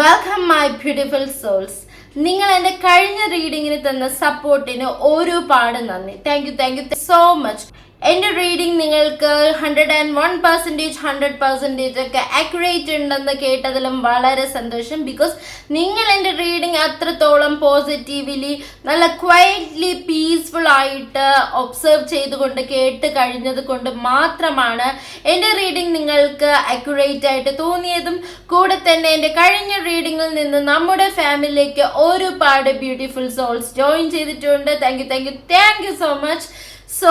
Welcome my beautiful souls. നിങ്ങൾ എൻ്റെ കഴിഞ്ഞ റീഡിങ്ങിന് തന്ന സപ്പോർട്ടിന് ഒരുപാട് നന്ദി. Thank you so much. എൻ്റെ റീഡിംഗ് നിങ്ങൾക്ക് 101% 100% ഒക്കെ അക്യുറേറ്റ് ഉണ്ടെന്ന് കേട്ടതിലും വളരെ സന്തോഷം. ബിക്കോസ് നിങ്ങൾ എൻ്റെ റീഡിംഗ് അത്രത്തോളം പോസിറ്റീവ്ലി നല്ല ക്വയറ്റ്ലി പീസ്ഫുൾ ആയിട്ട് ഒബ്സർവ് ചെയ്തുകൊണ്ട് കേട്ട് കഴിഞ്ഞത് കൊണ്ട് മാത്രമാണ് എൻ്റെ റീഡിംഗ് നിങ്ങൾക്ക് അക്യുറേറ്റ് ആയിട്ട് തോന്നിയതും. കൂടെ തന്നെ എൻ്റെ കഴിഞ്ഞ റീഡിങ്ങിൽ നിന്ന് നമ്മുടെ ഫാമിലിയിലേക്ക് ഒരുപാട് ബ്യൂട്ടിഫുൾ സോൾസ് ജോയിൻ ചെയ്തിട്ടുണ്ട്. Thank you so much. So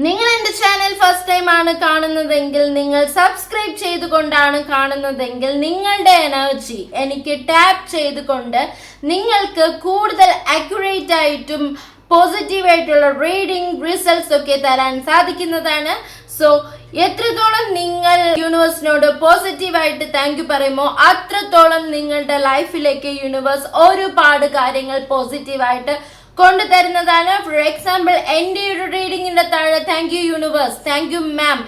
നിങ്ങൾ എൻ്റെ ചാനൽ ഫസ്റ്റ് ടൈം ആണ് കാണുന്നതെങ്കിൽ, നിങ്ങൾ സബ്സ്ക്രൈബ് ചെയ്തുകൊണ്ടാണ് കാണുന്നതെങ്കിൽ, നിങ്ങളുടെ എനർജി എനിക്ക് ടാപ്പ് ചെയ്തുകൊണ്ട് നിങ്ങൾക്ക് കൂടുതൽ അക്യുറേറ്റ് ആയിട്ടും പോസിറ്റീവായിട്ടുള്ള റീഡിംഗ് റിസൾട്ട്സ് ഒക്കെ തരാൻ സാധിക്കുന്നതാണ്. സോ എത്രത്തോളം നിങ്ങൾ യൂണിവേഴ്സിനോട് പോസിറ്റീവായിട്ട് താങ്ക് യു പറയുമോ അത്രത്തോളം നിങ്ങളുടെ ലൈഫിലേക്ക് യൂണിവേഴ്സ് ഒരുപാട് കാര്യങ്ങൾ പോസിറ്റീവായിട്ട് കൊണ്ടുതരുന്നതാണ്. ഫോർ എക്സാമ്പിൾ, എൻ്റെ ഒരു റീഡിങ്ങിന്റെ താഴെ thank you universe, thank you ma'am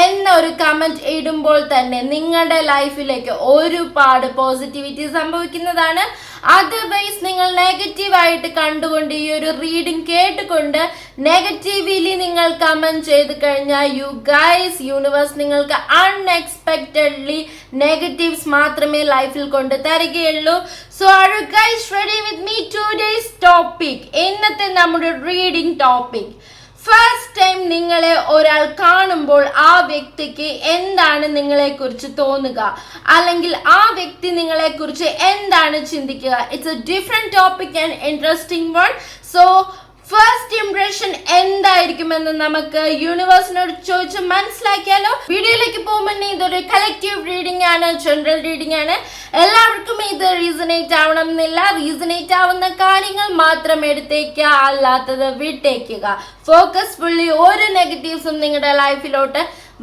എന്നൊരു കമന്റ് ഇടുമ്പോൾ തന്നെ നിങ്ങളുടെ ലൈഫിലേക്ക് ഒരുപാട് പോസിറ്റിവിറ്റി സംഭവിക്കുന്നതാണ്. അതർവൈസ് നിങ്ങൾ നെഗറ്റീവായിട്ട് കണ്ടുകൊണ്ട് ഈ ഒരു റീഡിംഗ് കേട്ടുകൊണ്ട് നെഗറ്റീവ്ലി നിങ്ങൾ കമന്റ് ചെയ്ത് കഴിഞ്ഞാൽ യൂണിവേഴ്സ് നിങ്ങൾക്ക് അൺഎക്സ്പെക്റ്റഡ്ലി നെഗറ്റീവ്സ് മാത്രമേ ലൈഫിൽ കൊണ്ട് തരികയുള്ളൂ. So are you guys ready with me? Today's topic, ഇന്നത്തെ നമ്മുടെ റീഡിംഗ് ടോപ്പിക്, ഫസ്റ്റ് ടൈം നിങ്ങളെ ഒരാൾ കാണുമ്പോൾ ആ വ്യക്തിക്ക് എന്താണ് നിങ്ങളെ കുറിച്ച് തോന്നുക, അല്ലെങ്കിൽ ആ വ്യക്തി നിങ്ങളെ കുറിച്ച് എന്താണ് ചിന്തിക്കുക. It's A different topic and interesting one. So first impression എന്തായിരിക്കുമെന്ന് നമുക്ക് യൂണിവേഴ്സിനോട് ചോദിച്ച് മനസ്സിലാക്കിയാലോ. വീഡിയോയിലേക്ക് പോകുമ്പോൾ ഇതൊരു കളക്റ്റീവ് റീഡിംഗ് ആണ്, ജനറൽ റീഡിംഗ് ആണ്. എല്ലാവർക്കും ഇത് റീസണേറ്റ് ആവണം എന്നില്ല. റീസണേറ്റ് ആവുന്ന കാര്യങ്ങൾ മാത്രം എടുത്തേക്കുക, അല്ലാത്തത് വിട്ടേക്കുക. ഫോക്കസ് ഫുള്ളി ഒരു നെഗറ്റീവ്സും നിങ്ങളുടെ ലൈഫിലോട്ട്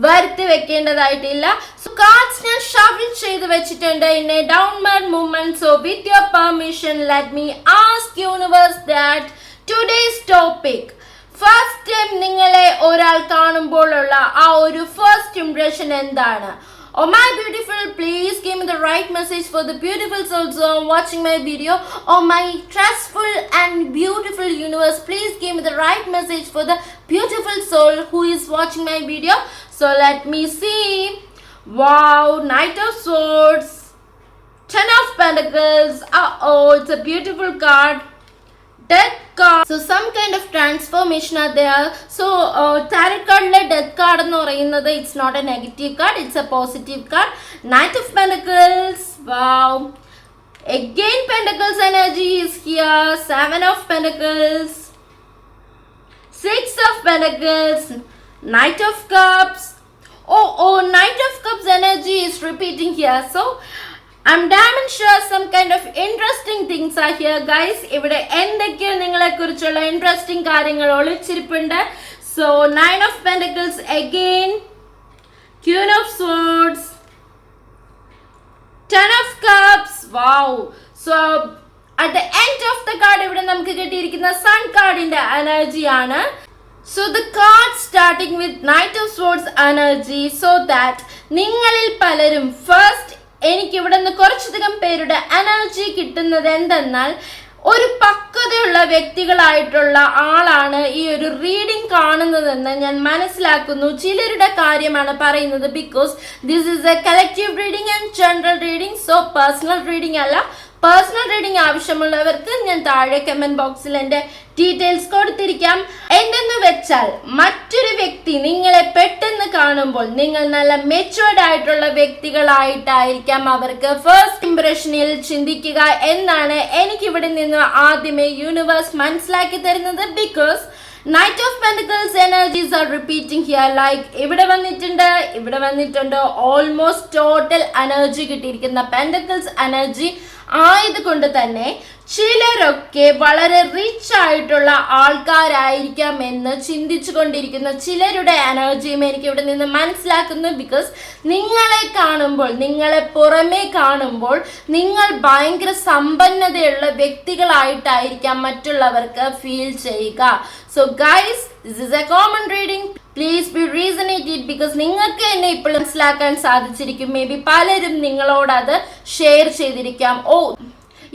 വരുത്തി വെക്കേണ്ടതായിട്ടില്ല. സോ കാർഡ്സ് ഞാൻ ഷഫിൾ ചെയ്ത് വെച്ചിട്ടുണ്ട് in A downward movement. So with your permission let me ask universe that today's topic, first time നിങ്ങളെ ഒരാൾ കാണുമ്പോഴുള്ള ആ ഒരു ഫസ്റ്റ് ഇംപ്രഷൻ എന്താണ്? Oh my beautiful, please give me the right message for the beautiful souls watching my video. Oh my trustful and beautiful universe, please give me the right message for the beautiful soul who is watching my video. So let me see. Wow, Knight of Swords, Ten of Pentacles. It's a beautiful card. Death card. So some kind of transformation are there. So tarot card le death card ennu parayunnathu, it's not a negative card, it's a positive card. Knight of Pentacles. Wow, again Pentacles energy is here. Seven of Pentacles, Six of Pentacles, Knight of Cups. Knight of Cups energy is repeating here. So I'm damn sure some kind of interesting things are here, guys. ഇവിടെ എന്തൊക്കെയോ നിങ്ങളെ കുറിച്ചുള്ള interesting കാര്യങ്ങൾ ഒളിച്ചിരിപ്പുണ്ട്. So Nine of Pentacles again, Queen of Swords, Ten of Cups. Wow. So at the end of the card ഇവിടെ നമുക്ക് കിട്ടിയിരിക്കുന്ന Sun കാർഡിന്റെ energy ആണ്. So the card starting with Knight of Swords energy, so that നിങ്ങളിൽ പലരും first എനിക്ക് ഇവിടെ നിന്ന് കുറച്ചധികം പേരുടെ എനർജി കിട്ടുന്നത് എന്തെന്നാൽ, ഒരു പക്വതയുള്ള വ്യക്തികളായിട്ടുള്ള ആളാണ് ഈ ഒരു റീഡിംഗ് കാണുന്നതെന്ന് ഞാൻ മനസ്സിലാക്കുന്നു. ചിലരുടെ കാര്യമാണ് പറയുന്നത്. Because this is A collective reading and general reading. So personal reading അല്ല. പേഴ്സണൽ റീഡിംഗ് ആവശ്യമുള്ളവർക്ക് ഞാൻ താഴെ കമന്റ് ബോക്സിൽ എൻ്റെ ഡീറ്റെയിൽസ് കൊടുത്തിരിക്കാം. എന്തെന്ന് വെച്ചാൽ, മറ്റൊരു വ്യക്തി നിങ്ങളെ പെട്ടെന്ന് കാണുമ്പോൾ നിങ്ങൾ നല്ല മെച്ചുവേർഡ് ആയിട്ടുള്ള വ്യക്തികളായിട്ടായിരിക്കാം അവർക്ക് ഫസ്റ്റ് ഇംപ്രഷനിൽ ചിന്തിക്കുക എന്നാണ് എനിക്കിവിടെ നിന്ന് ആദ്യമേ യൂണിവേഴ്സ് മനസ്സിലാക്കി തരുന്നത്. Because Knight of Pentacles energies are repeating here. Like ഇവിടെ വന്നിട്ടുണ്ട് ഓൾമോസ്റ്റ് ടോട്ടൽ എനർജി കിട്ടിയിരിക്കുന്ന Pentacles എനർജി ആയതുകൊണ്ട് തന്നെ ചിലരൊക്കെ വളരെ റിച്ച് ആയിട്ടുള്ള ആൾക്കാരായിരിക്കാം എന്ന് ചിന്തിച്ചു കൊണ്ടിരിക്കുന്ന ചിലരുടെ എനർജിയും എനിക്ക് ഇവിടെ നിന്ന് മനസ്സിലാക്കുന്നു. ബിക്കോസ് നിങ്ങളെ കാണുമ്പോൾ, നിങ്ങളെ പുറമേ കാണുമ്പോൾ നിങ്ങൾ ഭയങ്കര സമ്പന്നതയുള്ള വ്യക്തികളായിട്ടായിരിക്കാം മറ്റുള്ളവർക്ക് ഫീൽ ചെയ്യുക. So guys, this is a common reading. Please be resonated because നിങ്ങൾക്ക് എന്നെ ഇപ്പോൾ മനസ്സിലാക്കാൻ സാധിച്ചിരിക്കും. മേ ബി പലരും നിങ്ങളോട് അത് ഷെയർ ചെയ്തിരിക്കാം. ഓ,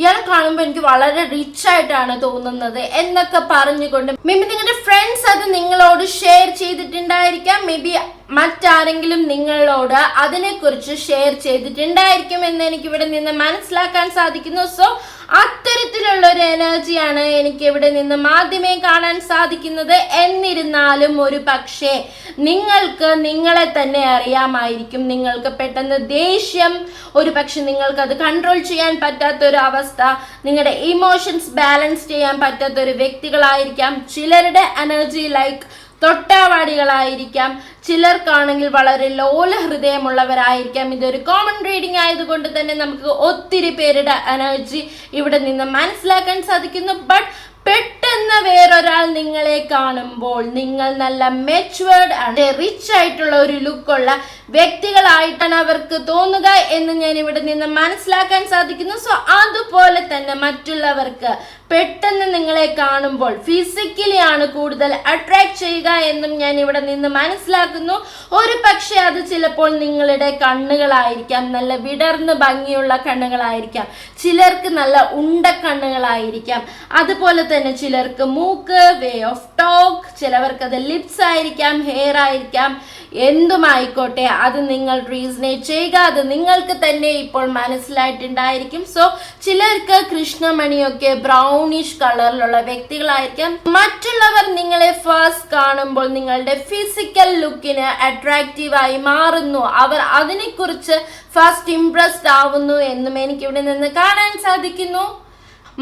ഇയാളെ കാണുമ്പോൾ എനിക്ക് വളരെ റിച്ച് ആയിട്ടാണ് തോന്നുന്നത് എന്നൊക്കെ പറഞ്ഞുകൊണ്ട് മേ ബി നിങ്ങളുടെ ഫ്രണ്ട്സ് അത് നിങ്ങളോട് ഷെയർ ചെയ്തിട്ടുണ്ടായിരിക്കാം. മേ ബി മറ്റാരെങ്കിലും നിങ്ങളോട് അതിനെക്കുറിച്ച് ഷെയർ ചെയ്തിട്ടുണ്ടായിരിക്കും എന്ന് എനിക്ക് ഇവിടെ നിന്ന് മനസ്സിലാക്കാൻ സാധിക്കുന്നു. സോ അത്തരത്തിലുള്ള ഒരു എനർജിയാണ് എനിക്ക് ഇവിടെ നിന്ന് ആദ്യമേ കാണാൻ സാധിക്കുന്നത്. എന്നിരുന്നാലും ഒരു പക്ഷേ നിങ്ങൾക്ക് നിങ്ങളെ തന്നെ അറിയാമായിരിക്കും. നിങ്ങൾക്ക് പെട്ടെന്ന് ദേഷ്യം, ഒരു പക്ഷെ നിങ്ങൾക്ക് അത് കൺട്രോൾ ചെയ്യാൻ പറ്റാത്ത ഒരു അവസ്ഥ, നിങ്ങളുടെ ഇമോഷൻസ് ബാലൻസ് ചെയ്യാൻ പറ്റാത്ത ഒരു വ്യക്തികളായിരിക്കാം. ചിലരുടെ എനർജി ലൈക്ക് തൊട്ടാവാടികളായിരിക്കാം, ചിലർക്കാണെങ്കിൽ വളരെ ലോല ഹൃദയമുള്ളവരായിരിക്കാം. ഇതൊരു കോമൺ റീഡിംഗ് ആയതുകൊണ്ട് തന്നെ നമുക്ക് ഒത്തിരി പേരുടെ എനർജി ഇവിടെ നിന്ന് മനസ്സിലാക്കാൻ സാധിക്കുന്നു. ബട്ട് പെട്ടെന്ന് വേറൊരാൾ നിങ്ങളെ കാണുമ്പോൾ നിങ്ങൾ നല്ല മെച്വേർഡ് ആൻഡ് റിച്ച് ആയിട്ടുള്ള ഒരു ലുക്കുള്ള വ്യക്തികളായിട്ടാണ് അവർക്ക് തോന്നുക എന്ന് ഞാൻ ഇവിടെ നിന്ന് മനസ്സിലാക്കാൻ സാധിക്കുന്നു. സോ അതുപോലെ തന്നെ മറ്റുള്ളവർക്ക് പെട്ടെന്ന് നിങ്ങളെ കാണുമ്പോൾ ഫിസിക്കലി ആണ് കൂടുതൽ അട്രാക്ട് ചെയ്യുക എന്നും ഞാൻ ഇവിടെ നിന്ന് മനസ്സിലാക്കുന്നു. ഒരു പക്ഷെ അത് ചിലപ്പോൾ നിങ്ങളുടെ കണ്ണുകളായിരിക്കാം, നല്ല വിടർന്ന് ഭംഗിയുള്ള കണ്ണുകളായിരിക്കാം. ചിലർക്ക് നല്ല ഉണ്ട കണ്ണുകളായിരിക്കാം. അതുപോലെ തന്നെ ചിലർക്ക് മൂക്ക്, വേ ഓഫ് ടോക്ക്, ചിലവർക്ക് അത് ലിപ്സ് ആയിരിക്കാം, ഹെയർ ആയിരിക്കാം. എന്തുമായിക്കോട്ടെ, അത് നിങ്ങൾ റീസണേറ്റ് ചെയ്യുക. അത് നിങ്ങൾക്ക് തന്നെ ഇപ്പോൾ മനസ്സിലായിട്ടുണ്ടായിരിക്കും. സോ ചിലർക്ക് കൃഷ്ണമണിയൊക്കെ ബ്രൗണിഷ് കളറിലുള്ള വ്യക്തികളായിരിക്കാം. മറ്റുള്ളവർ നിങ്ങളെ ഫസ്റ്റ് കാണുമ്പോൾ നിങ്ങളുടെ ഫിസിക്കൽ ലുക്കിന് അട്രാക്റ്റീവായി മാറുന്നു, അവർ അതിനെക്കുറിച്ച് ഫസ്റ്റ് ഇംപ്രസ്ഡ് ആവുന്നു എന്നും എനിക്കിവിടെ നിന്ന് കാണാൻ സാധിക്കുന്നു.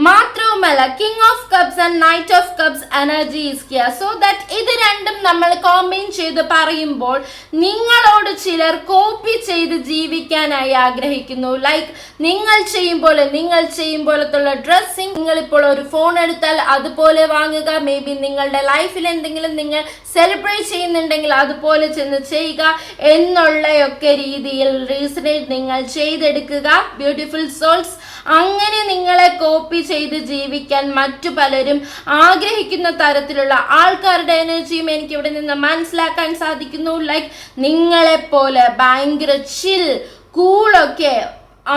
മാത്രവുമല്ല king of cups and night of cups energy is here. So that ഇത് രണ്ടും നമ്മൾ കോമ്പൈൻ ചെയ്ത് പറയുമ്പോൾ നിങ്ങളോട് ചിലർ കോപ്പി ചെയ്ത് ജീവിക്കാനായി ആഗ്രഹിക്കുന്നു. ലൈക്ക് നിങ്ങൾ ചെയ്യും പോലത്തുള്ള ഡ്രസ്സിങ്, നിങ്ങളിപ്പോൾ ഒരു ഫോൺ എടുത്താൽ അതുപോലെ വാങ്ങുക. മേ ബി നിങ്ങളുടെ ലൈഫിൽ എന്തെങ്കിലും നിങ്ങൾ സെലിബ്രേറ്റ് ചെയ്യുന്നുണ്ടെങ്കിൽ അതുപോലെ ചെന്ന് ചെയ്യുക എന്നുള്ളയൊക്കെ രീതിയിൽ റീസണേറ്റ് നിങ്ങൾ ചെയ്തെടുക്കുക. ബ്യൂട്ടിഫുൾ സോൾസ്, അങ്ങനെ നിങ്ങളെ കോപ്പി ചെയ്ത് ജീവിക്കാൻ മറ്റു പലരും ആഗ്രഹിക്കുന്ന തരത്തിലുള്ള ആൾക്കാരുടെ എനർജിയും എനിക്ക് ഇവിടെ നിന്ന് മനസ്സിലാക്കാൻ സാധിക്കുന്നു. ലൈക്ക് നിങ്ങളെപ്പോലെ ഭയങ്കര ചിൽ, കൂളൊക്കെ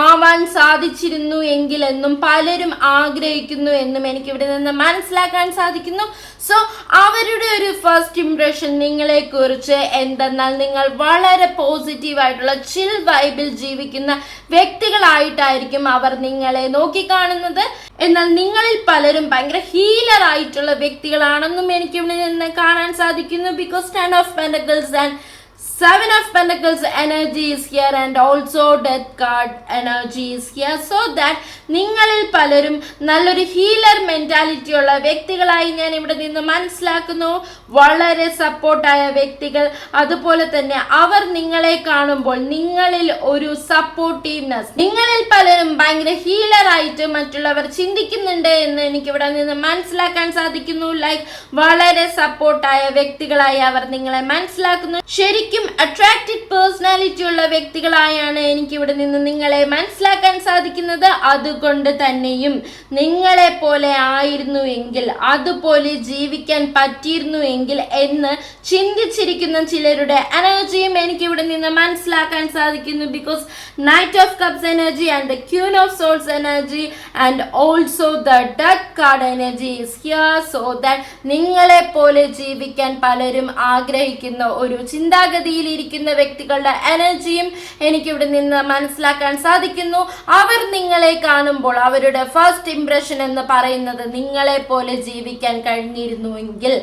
ആവാൻ സാധിച്ചിരുന്നു എങ്കിലെന്നും പലരും ആഗ്രഹിക്കുന്നു എന്നും എനിക്ക് ഇവിടെ നിന്ന് മനസ്സിലാക്കാൻ സാധിക്കുന്നു. സോ അവരുടെ ഒരു ഫസ്റ്റ് ഇംപ്രഷൻ നിങ്ങളെ കുറിച്ച് എന്തെന്നാൽ നിങ്ങൾ വളരെ പോസിറ്റീവായിട്ടുള്ള ചിൽ വൈബിൽ ജീവിക്കുന്ന വ്യക്തികളായിട്ടായിരിക്കും അവർ നിങ്ങളെ നോക്കിക്കാണുന്നത്. എന്നാൽ നിങ്ങളിൽ പലരും ഭയങ്കര ഹീലർ ആയിട്ടുള്ള വ്യക്തികളാണെന്നും എനിക്ക് ഇവിടെ നിന്ന് കാണാൻ സാധിക്കുന്നു. Because 10 of Pentacles and 7 of Pentacles energy is here and also Death card energy is here. So that നിങ്ങളിൽ പലരും നല്ലൊരു ഹീലർ മെന്റാലിറ്റി ഉള്ള വ്യക്തികളായി ഞാൻ ഇവിടെ നിന്ന് മനസ്സിലാക്കുന്നു. വളരെ സപ്പോർട്ടായ വ്യക്തികൾ. അതുപോലെ തന്നെ അവർ നിങ്ങളെ കാണുമ്പോൾ നിങ്ങളിൽ ഒരു സപ്പോർട്ടീവ്നെസ്, നിങ്ങളിൽ പലരും ഭയങ്കര ഹീലർ ആയിട്ട് മറ്റുള്ളവർ ചിന്തിക്കുന്നുണ്ട് എന്ന് എനിക്ക് ഇവിടെ നിന്ന് മനസ്സിലാക്കാൻ സാധിക്കുന്നു. ലൈക്ക് വളരെ സപ്പോർട്ടായ വ്യക്തികളായി അവർ നിങ്ങളെ മനസ്സിലാക്കുന്നു. ശരിക്കും അട്രാക്റ്റീവ് പേഴ്സണാലിറ്റി ഉള്ള വ്യക്തികളായാണ് എനിക്ക് ഇവിടെ നിന്ന് നിങ്ങളെ മനസ്സിലാക്കാൻ സാധിക്കുന്നത്. അതുകൊണ്ട് തന്നെയും നിങ്ങളെ പോലെ ആയിരുന്നു എങ്കിൽ, അതുപോലെ ജീവിക്കാൻ പറ്റിയിരുന്നു എങ്കിൽ എന്ന് ചിന്തിച്ചിരിക്കുന്ന ചിലരുടെ എനർജിയും എനിക്ക് ഇവിടെ നിന്ന് മനസ്സിലാക്കാൻ സാധിക്കുന്നു. Because knight of cups energy and the queen of souls energy and also the death card energy is here. So that നിങ്ങളെ പോലെ ജീവിക്കാൻ പലരും ആഗ്രഹിക്കുന്ന ഒരു ചിന്താഗതിയിൽ ഇരിക്കുന്ന വ്യക്തികളുടെ എനർജിയും എനിക്കിവിടെ നിന്ന് മനസ്സിലാക്കാൻ സാധിക്കുന്നു. അവർ നിങ്ങളെ കാണുമ്പോൾ അവരുടെ ഫസ്റ്റ് ഇംപ്രഷൻ എന്ന് പറയുന്നത് നിങ്ങളെ പോലെ ജീവിക്കാൻ കഴിഞ്ഞിരുന്നുവെങ്കിൽ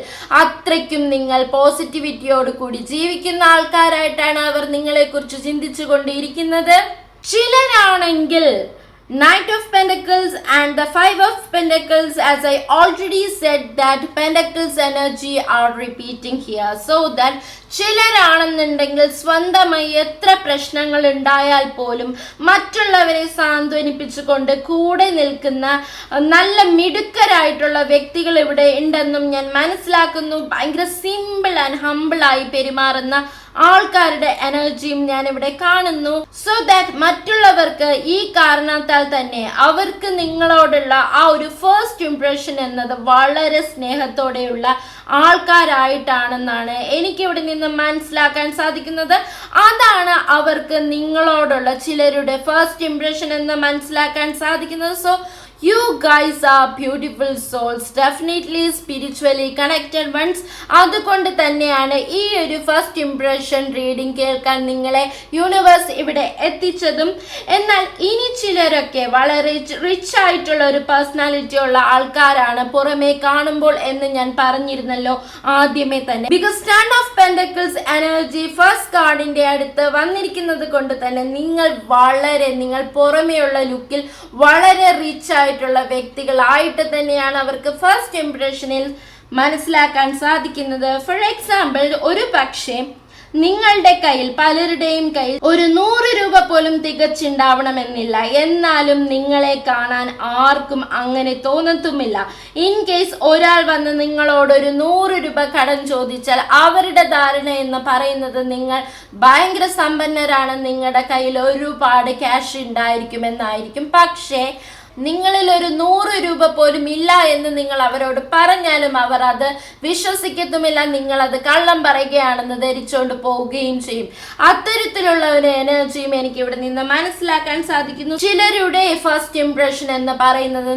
അത്രയ്ക്കും നിങ്ങൾ പോസിറ്റിവിറ്റിയോട് കൂടി ജീവിക്കുന്ന ആൾക്കാരായിട്ടാണ് അവർ നിങ്ങളെ കുറിച്ച് ചിന്തിച്ചു കൊണ്ടിരിക്കുന്നത്. ചിലരാണെങ്കിൽ Knight of Pentacles and the 5 of Pentacles, as I already said that Pentacles energy are repeating here. So that ചിലരാണെന്നുണ്ടെങ്കിൽ സ്വന്തമായി എത്ര പ്രശ്നങ്ങൾ ഉണ്ടായാൽ പോലും മറ്റുള്ളവരെ സാന്ത്വനിപ്പിച്ചുകൊണ്ട് കൂടെ നിൽക്കുന്ന നല്ല മിടുക്കരായിട്ടുള്ള വ്യക്തികൾ ഇവിടെ ഉണ്ടെന്നും ഞാൻ മനസ്സിലാക്കുന്നു. ഭയങ്കര സിമ്പിൾ ആൻഡ് ഹംബിൾ ആയി പെരുമാറുന്ന ആൾക്കാരുടെ എനർജിയും ഞാൻ ഇവിടെ കാണുന്നു. സോ ദാറ്റ് മറ്റുള്ളവർക്ക് ഈ കാരണത്താൽ തന്നെ അവർക്ക് നിങ്ങളോടുള്ള ആ ഒരു ഫസ്റ്റ് ഇംപ്രഷൻ എന്നത് വളരെ സ്നേഹത്തോടെയുള്ള ആൾക്കാരായിട്ടാണെന്നാണ് എനിക്കിവിടെ നിന്ന് മനസ്സിലാക്കാൻ സാധിക്കുന്നത്. അതാണ് അവർക്ക് നിങ്ങളോടുള്ള ചിലരുടെ ഫസ്റ്റ് ഇംപ്രഷൻ എന്ന് മനസ്സിലാക്കാൻ സാധിക്കുന്നത്. So you guys are beautiful souls, definitely spiritually connected ones. അതുകൊണ്ട് തന്നെയാണ് ഈ ഒരു ഫസ്റ്റ് ഇംപ്രഷൻ റീഡിംഗ് കേൾക്കാൻ നിങ്ങളെ യൂണിവേഴ്സ് ഇവിടെ എത്തിച്ചതും. എന്നാൽ ഇനി ചിലരൊക്കെ വളരെ റിച്ച് ആയിട്ടുള്ള ഒരു പേഴ്സണാലിറ്റി ഉള്ള ആൾക്കാരാണ് പുറമേ കാണുമ്പോൾ എന്ന് ഞാൻ പറഞ്ഞിരുന്നല്ലോ ആദ്യമേ തന്നെ. Because ten of pentacles energy first കാർഡിന്റെ അടുത്ത് വന്നിരിക്കുന്നത് കൊണ്ട് തന്നെ നിങ്ങൾ പുറമേയുള്ള ലുക്കിൽ വളരെ റിച്ച് ആയിട്ടുള്ള വ്യക്തികളായിട്ട് തന്നെയാണ് അവർക്ക് ഫസ്റ്റ് ഇംപ്രഷനിൽ മനസ്സിലാക്കാൻ സാധിക്കുന്നത്. ഫോർ എക്സാമ്പിൾ, ഒരു പക്ഷേ നിങ്ങളുടെ കയ്യിൽ, പലരുടെയും കയ്യിൽ ഒരു 100 രൂപ പോലും തികച്ചുണ്ടാവണമെന്നില്ല. എന്നാലും നിങ്ങളെ കാണാൻ ആർക്കും അങ്ങനെ തോന്നത്തുമില്ല. ഇൻ കേസ് ഒരാൾ വന്ന് നിങ്ങളോട് ഒരു 100 രൂപ കടം ചോദിച്ചാൽ അവരുടെ ധാരണ എന്ന് പറയുന്നത് നിങ്ങൾ ഭയങ്കര സമ്പന്നരാണ്, നിങ്ങളുടെ കയ്യിൽ ഒരുപാട് ക്യാഷ് ഉണ്ടായിരിക്കുമെന്നായിരിക്കും. പക്ഷേ നിങ്ങളിൽ ഒരു 100 രൂപ പോലും ഇല്ല എന്ന് നിങ്ങൾ അവരോട് പറഞ്ഞാലും അവർ അത് വിശ്വസിക്കത്തുമില്ല. നിങ്ങൾ അത് കള്ളം പറയുകയാണെന്ന് ധരിച്ചുകൊണ്ട് പോവുകയും ചെയ്യും. അത്തരത്തിലുള്ള ഒരു എനർജിയും എനിക്ക് ഇവിടെ നിന്ന് മനസ്സിലാക്കാൻ സാധിക്കുന്നു. ചിലരുടെ ഫസ്റ്റ് ഇംപ്രഷൻ എന്ന് പറയുന്നത്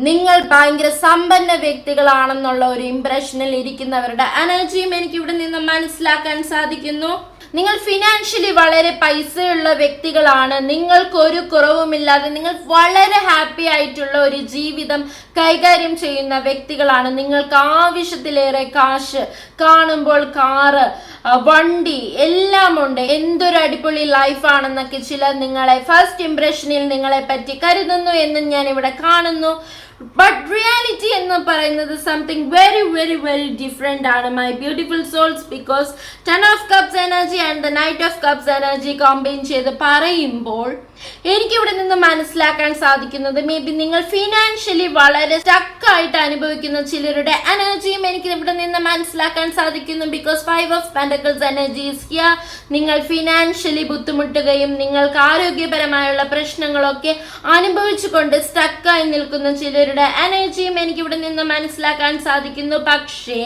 നിങ്ങൾ ഭയങ്കര സമ്പന്ന വ്യക്തികളാണെന്നുള്ള ഒരു ഇംപ്രഷനിൽ ഇരിക്കുന്നവരുടെ എനർജിയും എനിക്ക് ഇവിടെ നിന്ന് മനസ്സിലാക്കാൻ സാധിക്കുന്നു. നിങ്ങൾ ഫിനാൻഷ്യലി വളരെ പൈസയുള്ള വ്യക്തികളാണ്, നിങ്ങൾക്ക് ഒരു കുറവുമില്ലാതെ നിങ്ങൾ വളരെ ഹാപ്പി ആയിട്ടുള്ള ഒരു ജീവിതം കൈകാര്യം ചെയ്യുന്ന വ്യക്തികളാണ്. നിങ്ങൾക്ക് ആവശ്യത്തിലേറെ കാശ്, കാണുമ്പോൾ കാറ്, വണ്ടി എല്ലാം ഉണ്ട്, എന്തൊരു അടിപൊളി ലൈഫാണെന്നൊക്കെ ചിലർ നിങ്ങളെ ഫസ്റ്റ് ഇംപ്രഷനിൽ നിങ്ങളെ പറ്റി കരുതുന്നു എന്ന് ഞാൻ ഇവിടെ കാണുന്നു. ബട്ട് റിയാലിറ്റി എന്ന് പറയുന്നത് something very very very different ആണ് my beautiful souls. Because 10 of cups energy and the knight of cups energy combine ചെയ്ത് പറയുമ്പോൾ എനിക്കിവിടെ നിന്ന് മനസ്സിലാക്കാൻ സാധിക്കുന്നത് മേ ബി നിങ്ങൾ ഫിനാൻഷ്യലി വളരെ സ്റ്റക്ക് ആയിട്ട് അനുഭവിക്കുന്ന ചിലരുടെ എനർജിയും എനിക്ക് ഇവിടെ നിന്ന് മനസ്സിലാക്കാൻ സാധിക്കുന്നു. Because 5 of pentacles energy is here. നിങ്ങൾ ഫിനാൻഷ്യലി ബുദ്ധിമുട്ടുകയും നിങ്ങൾക്ക് ആരോഗ്യപരമായുള്ള പ്രശ്നങ്ങളൊക്കെ അനുഭവിച്ചുകൊണ്ട് സ്റ്റക്കായി നിൽക്കുന്ന ചിലരുടെ എനർജിയും എനിക്ക് ഇവിടെ നിന്ന് മനസ്സിലാക്കാൻ സാധിക്കുന്നു. പക്ഷേ